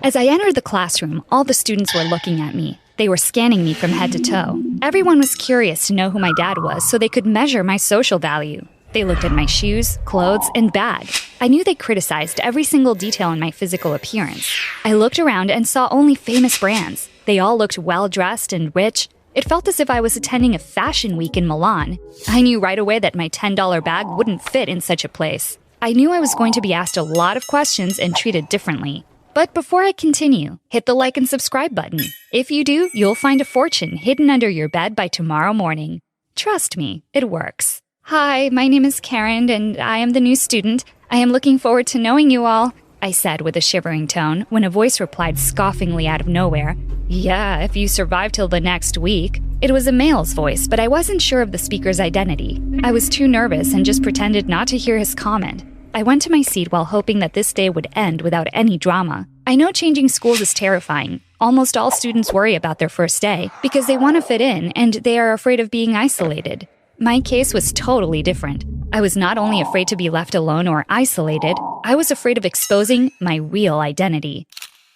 As I entered the classroom, all the students were looking at me. They were scanning me from head to toe. Everyone was curious to know who my dad was so they could measure my social value. They looked at my shoes, clothes, and bag. I knew they criticized every single detail in my physical appearance. I looked around and saw only famous brands. They all looked well-dressed and rich. It felt as if I was attending a fashion week in Milan. I knew right away that my $10 bag wouldn't fit in such a place. I knew I was going to be asked a lot of questions and treated differently. But before I continue, hit the like and subscribe button. If you do, you'll find a fortune hidden under your bed by tomorrow morning. Trust me, it works. Hi, my name is Karen, and I am the new student. I am looking forward to knowing you all, I said with a shivering tone, when a voice replied scoffingly out of nowhere, Yeah, if you survive till the next week. It was a male's voice, but I wasn't sure of the speaker's identity. I was too nervous and just pretended not to hear his comment. I went to my seat while hoping that this day would end without any drama. I know changing schools is terrifying. Almost all students worry about their first day because they want to fit in and they are afraid of being isolated. My case was totally different. I was not only afraid to be left alone or isolated, I was afraid of exposing my real identity.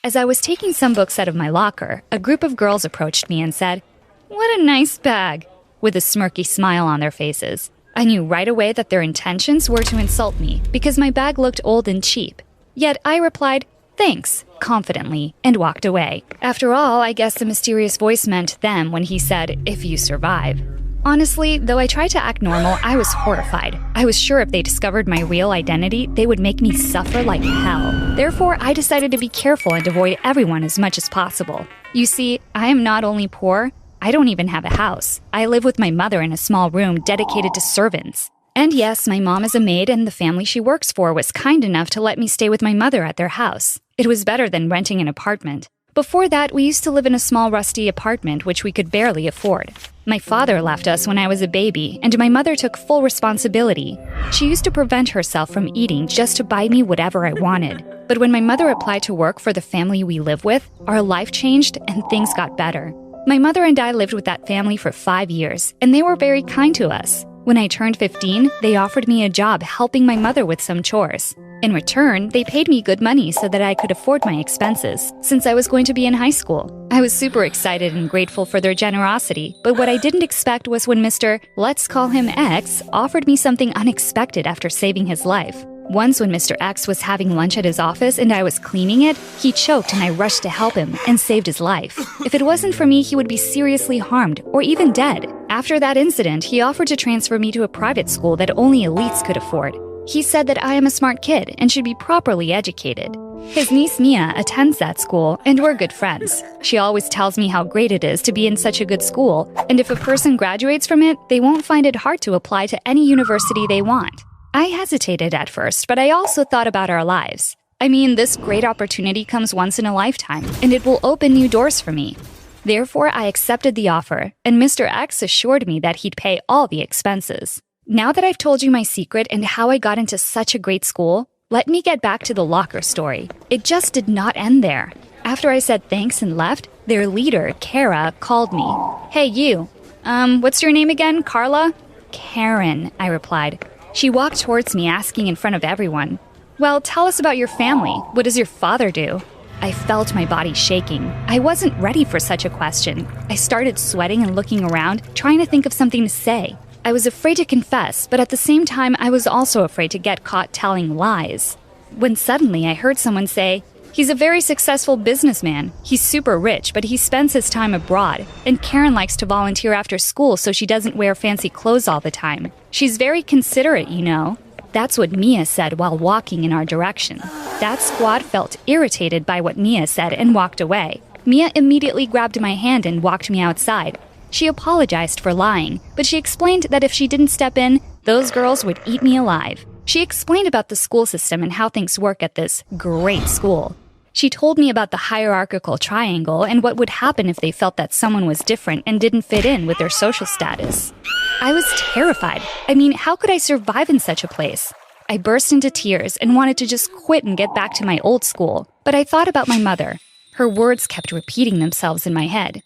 As I was taking some books out of my locker, a group of girls approached me and said, "What a nice bag," with a smirky smile on their faces. I knew right away that their intentions were to insult me because my bag looked old and cheap. Yet I replied, "Thanks," confidently, and walked away. After all, I guess the mysterious voice meant them when he said, "if you survive." Honestly, though I tried to act normal, I was horrified. I was sure if they discovered my real identity, they would make me suffer like hell. Therefore, I decided to be careful and avoid everyone as much as possible. You see, I am not only poor, I don't even have a house. I live with my mother in a small room dedicated to servants. And yes, my mom is a maid and the family she works for was kind enough to let me stay with my mother at their house. It was better than renting an apartment. Before that, we used to live in a small rusty apartment which we could barely afford. My father left us when I was a baby, and my mother took full responsibility. She used to prevent herself from eating just to buy me whatever I wanted. But when my mother applied to work for the family we live with, our life changed and things got better. My mother and I lived with that family for 5 years, and they were very kind to us. When I turned 15, they offered me a job helping my mother with some chores. In return, they paid me good money so that I could afford my expenses, since I was going to be in high school. I was super excited and grateful for their generosity, but what I didn't expect was when Mr. Let's call him X offered me something unexpected after saving his life. Once when Mr. X was having lunch at his office and I was cleaning it, he choked and I rushed to help him and saved his life. If it wasn't for me, he would be seriously harmed or even dead. After that incident, he offered to transfer me to a private school that only elites could afford. He said that I am a smart kid and should be properly educated. His niece Mia attends that school and we're good friends. She always tells me how great it is to be in such a good school, and if a person graduates from it, they won't find it hard to apply to any university they want. I hesitated at first, but I also thought about our lives. I mean, this great opportunity comes once in a lifetime, and it will open new doors for me. Therefore, I accepted the offer, and Mr. X assured me that he'd pay all the expenses. Now that I've told you my secret and how I got into such a great school, let me get back to the locker story. It just did not end there. After I said thanks and left, their leader, Kara, called me. "Hey, you. What's your name again, Carla?" "Karen," I replied. She walked towards me, asking in front of everyone, "Well, tell us about your family. What does your father do?" I felt my body shaking. I wasn't ready for such a question. I started sweating and looking around, trying to think of something to say. I was afraid to confess, but at the same time, I was also afraid to get caught telling lies. When suddenly I heard someone say, "He's a very successful businessman. He's super rich, but he spends his time abroad. And Karen likes to volunteer after school so she doesn't wear fancy clothes all the time. She's very considerate, you know." That's what Mia said while walking in our direction. That squad felt irritated by what Mia said and walked away. Mia immediately grabbed my hand and walked me outside. She apologized for lying, but she explained that if she didn't step in, those girls would eat me alive. She explained about the school system and how things work at this great school. She told me about the hierarchical triangle and what would happen if they felt that someone was different and didn't fit in with their social status. I was terrified. I mean, how could I survive in such a place? I burst into tears and wanted to just quit and get back to my old school, but I thought about my mother. Her words kept repeating themselves in my head.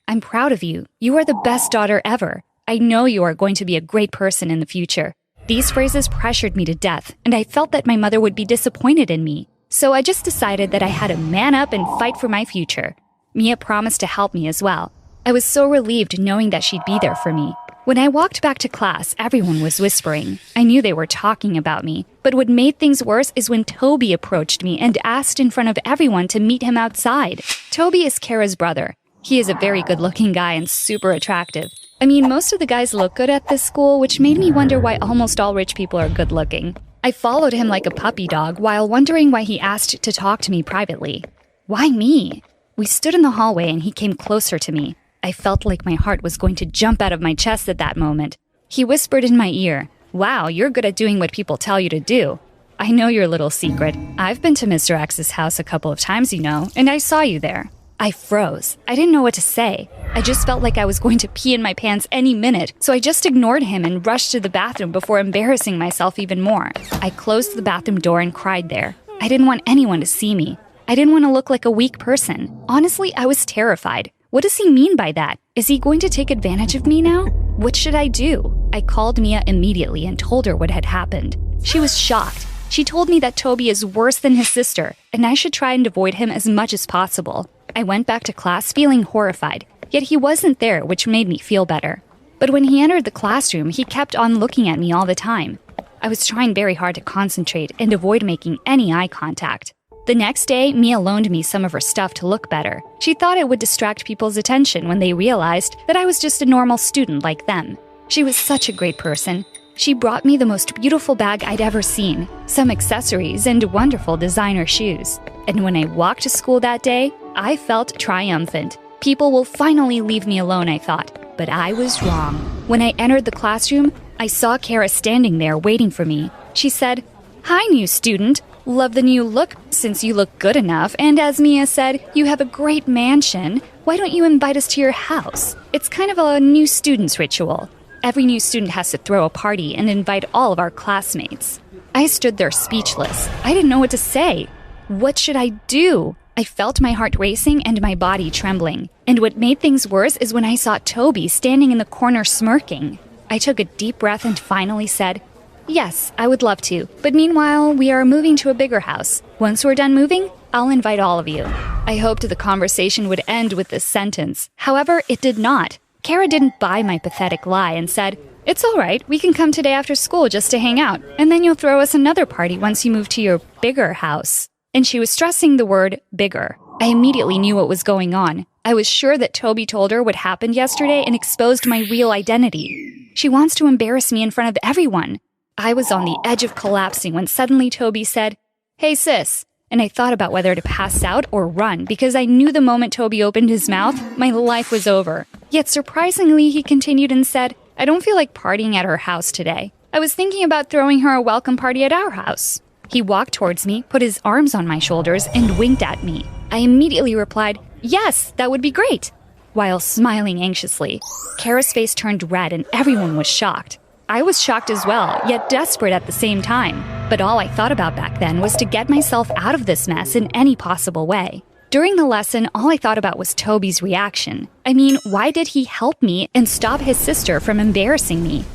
"I'm proud of you. You are the best daughter ever. I know you are going to be a great person in the future." These phrases pressured me to death, and I felt that my mother would be disappointed in me. So I just decided that I had to man up and fight for my future. Mia promised to help me as well. I was so relieved knowing that she'd be there for me. When I walked back to class, everyone was whispering. I knew they were talking about me. But what made things worse is when Toby approached me and asked in front of everyone to meet him outside. Toby is Kara's brother. He is a very good-looking guy and super attractive. I mean, most of the guys look good at this school, which made me wonder why almost all rich people are good-looking. I followed him like a puppy dog while wondering why he asked to talk to me privately. Why me? We stood in the hallway and he came closer to me. I felt like my heart was going to jump out of my chest at that moment. He whispered in my ear, "Wow, you're good at doing what people tell you to do. I know your little secret. I've been to Mr. X's house a couple of times, you know, and I saw you there." I froze. I didn't know what to say. I just felt like I was going to pee in my pants any minute, so I just ignored him and rushed to the bathroom before embarrassing myself even more. I closed the bathroom door and cried there. I didn't want anyone to see me. I didn't want to look like a weak person. Honestly, I was terrified. What does he mean by that? Is he going to take advantage of me now? What should I do? I called Mia immediately and told her what had happened. She was shocked. She told me that Toby is worse than his sister, and I should try and avoid him as much as possible. I went back to class feeling horrified, yet he wasn't there, which made me feel better. But when he entered the classroom, he kept on looking at me all the time. I was trying very hard to concentrate and avoid making any eye contact. The next day, Mia loaned me some of her stuff to look better. She thought it would distract people's attention when they realized that I was just a normal student like them. She was such a great person. She brought me the most beautiful bag I'd ever seen, some accessories, and wonderful designer shoes. And when I walked to school that day, I felt triumphant. People will finally leave me alone, I thought. But I was wrong. When I entered the classroom, I saw Kara standing there waiting for me. She said, "Hi, new student. Love the new look since you look good enough. And as Mia said, you have a great mansion. Why don't you invite us to your house? It's kind of a new student's ritual. Every new student has to throw a party and invite all of our classmates." I stood there speechless. I didn't know what to say. What should I do? I felt my heart racing and my body trembling. And what made things worse is when I saw Toby standing in the corner smirking. I took a deep breath and finally said, "Yes, I would love to. But meanwhile, we are moving to a bigger house. Once we're done moving, I'll invite all of you." I hoped the conversation would end with this sentence. However, it did not. Kara didn't buy my pathetic lie and said, "It's all right. We can come today after school just to hang out. And then you'll throw us another party once you move to your bigger house." And she was stressing the word bigger. I immediately knew what was going on. I was sure that Toby told her what happened yesterday and exposed my real identity. She wants to embarrass me in front of everyone. I was on the edge of collapsing when suddenly Toby said, "Hey sis," and I thought about whether to pass out or run because I knew the moment Toby opened his mouth, my life was over. Yet surprisingly, he continued and said, "I don't feel like partying at her house today. I was thinking about throwing her a welcome party at our house." He walked towards me, put his arms on my shoulders, and winked at me. I immediately replied, "Yes, that would be great," while smiling anxiously. Kara's face turned red and everyone was shocked. I was shocked as well, yet desperate at the same time. But all I thought about back then was to get myself out of this mess in any possible way. During the lesson, all I thought about was Toby's reaction. I mean, why did he help me and stop his sister from embarrassing me?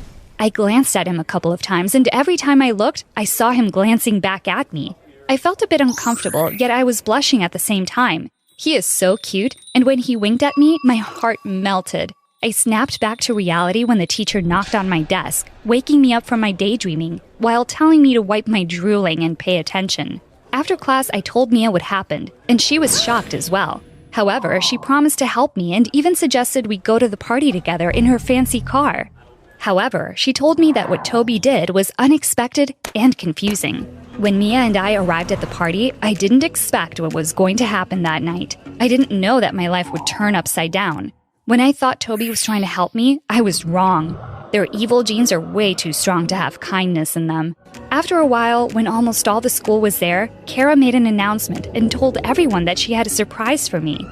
I glanced at him a couple of times, and every time I looked, I saw him glancing back at me. I felt a bit uncomfortable, yet I was blushing at the same time. He is so cute, and when he winked at me, my heart melted. I snapped back to reality when the teacher knocked on my desk, waking me up from my daydreaming, while telling me to wipe my drooling and pay attention. After class, I told Mia what happened, and she was shocked as well. However, she promised to help me and even suggested we go to the party together in her fancy car. However, she told me that what Toby did was unexpected and confusing. When Mia and I arrived at the party, I didn't expect what was going to happen that night. I didn't know that my life would turn upside down. When I thought Toby was trying to help me, I was wrong. Their evil genes are way too strong to have kindness in them. After a while, when almost all the school was there, Kara made an announcement and told everyone that she had a surprise for me.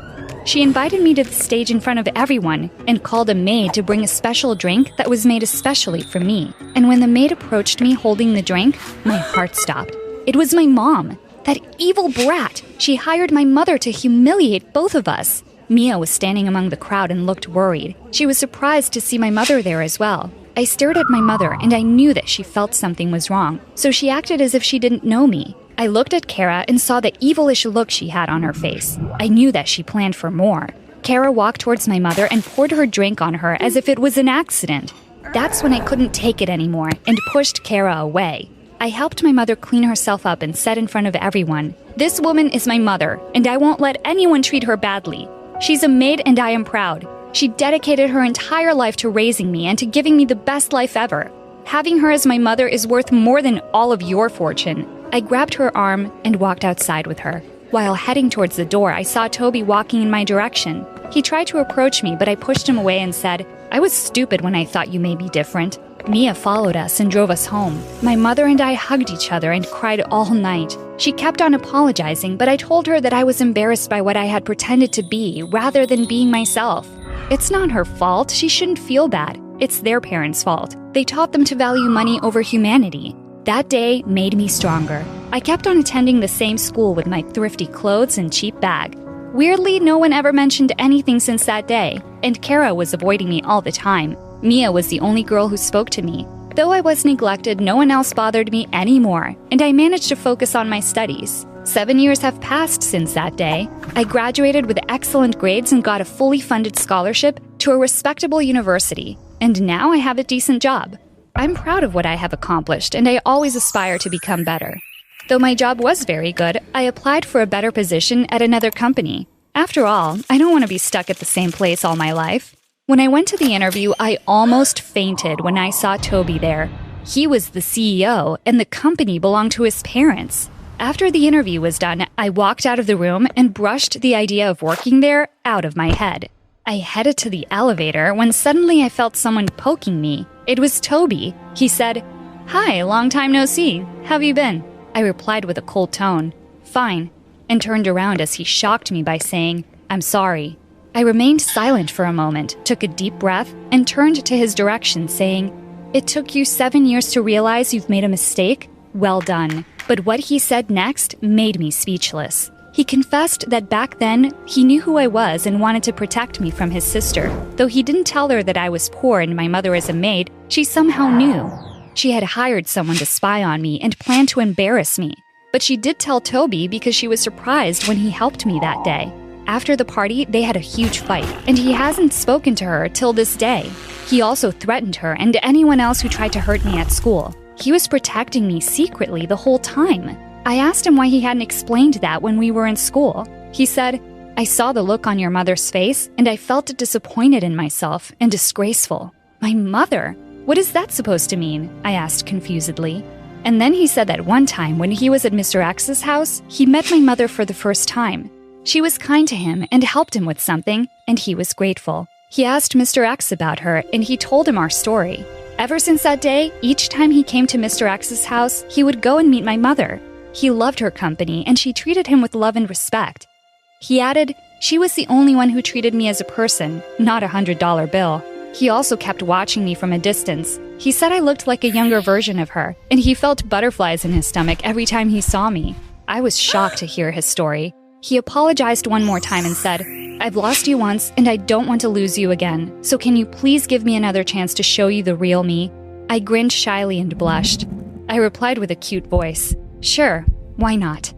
She invited me to the stage in front of everyone and called a maid to bring a special drink that was made especially for me. And when the maid approached me holding the drink, my heart stopped. It was my mom. That evil brat. She hired my mother to humiliate both of us. Mia was standing among the crowd and looked worried. She was surprised to see my mother there as well. I stared at my mother and I knew that she felt something was wrong, so she acted as if she didn't know me. I looked at Kara and saw the evilish look she had on her face. I knew that she planned for more. Kara walked towards my mother and poured her drink on her as if it was an accident. That's when I couldn't take it anymore and pushed Kara away. I helped my mother clean herself up and said in front of everyone, "This woman is my mother, and I won't let anyone treat her badly. She's a maid and I am proud. She dedicated her entire life to raising me and to giving me the best life ever. Having her as my mother is worth more than all of your fortune." I grabbed her arm and walked outside with her. While heading towards the door, I saw Toby walking in my direction. He tried to approach me, but I pushed him away and said, "I was stupid when I thought you may be different." Mia followed us and drove us home. My mother and I hugged each other and cried all night. She kept on apologizing, but I told her that I was embarrassed by what I had pretended to be rather than being myself. It's not her fault. She shouldn't feel bad. It's their parents' fault. They taught them to value money over humanity. That day made me stronger. I kept on attending the same school with my thrifty clothes and cheap bag. Weirdly, no one ever mentioned anything since that day, and Kara was avoiding me all the time. Mia was the only girl who spoke to me. Though I was neglected, no one else bothered me anymore, and I managed to focus on my studies. 7 years have passed since that day. I graduated with excellent grades and got a fully funded scholarship to a respectable university, and now I have a decent job. I'm proud of what I have accomplished, and I always aspire to become better. Though my job was very good, I applied for a better position at another company. After all, I don't want to be stuck at the same place all my life. When I went to the interview, I almost fainted when I saw Toby there. He was the CEO, and the company belonged to his parents. After the interview was done, I walked out of the room and brushed the idea of working there out of my head. I headed to the elevator when suddenly I felt someone poking me. It was Toby. He said, "Hi, long time no see. How've you been?" I replied with a cold tone, "Fine," and turned around as he shocked me by saying, "I'm sorry." I remained silent for a moment, took a deep breath, and turned to his direction, saying, "It took you 7 years to realize you've made a mistake? Well done." But what he said next made me speechless. He confessed that back then, he knew who I was and wanted to protect me from his sister. Though he didn't tell her that I was poor and my mother is a maid, she somehow knew. She had hired someone to spy on me and planned to embarrass me. But she did tell Toby because she was surprised when he helped me that day. After the party, they had a huge fight, and he hasn't spoken to her till this day. He also threatened her and anyone else who tried to hurt me at school. He was protecting me secretly the whole time. I asked him why he hadn't explained that when we were in school. He said, "I saw the look on your mother's face, and I felt disappointed in myself and disgraceful." My mother? What is that supposed to mean? I asked confusedly. And then he said that one time when he was at Mr. X's house, he met my mother for the first time. She was kind to him and helped him with something, and he was grateful. He asked Mr. X about her, and he told him our story. Ever since that day, each time he came to Mr. X's house, he would go and meet my mother. He loved her company, and she treated him with love and respect. He added, "She was the only one who treated me as a person, not a $100 bill." He also kept watching me from a distance. He said I looked like a younger version of her, and he felt butterflies in his stomach every time he saw me. I was shocked to hear his story. He apologized one more time and said, "I've lost you once, and I don't want to lose you again, so can you please give me another chance to show you the real me?" I grinned shyly and blushed. I replied with a cute voice, "Sure, why not?"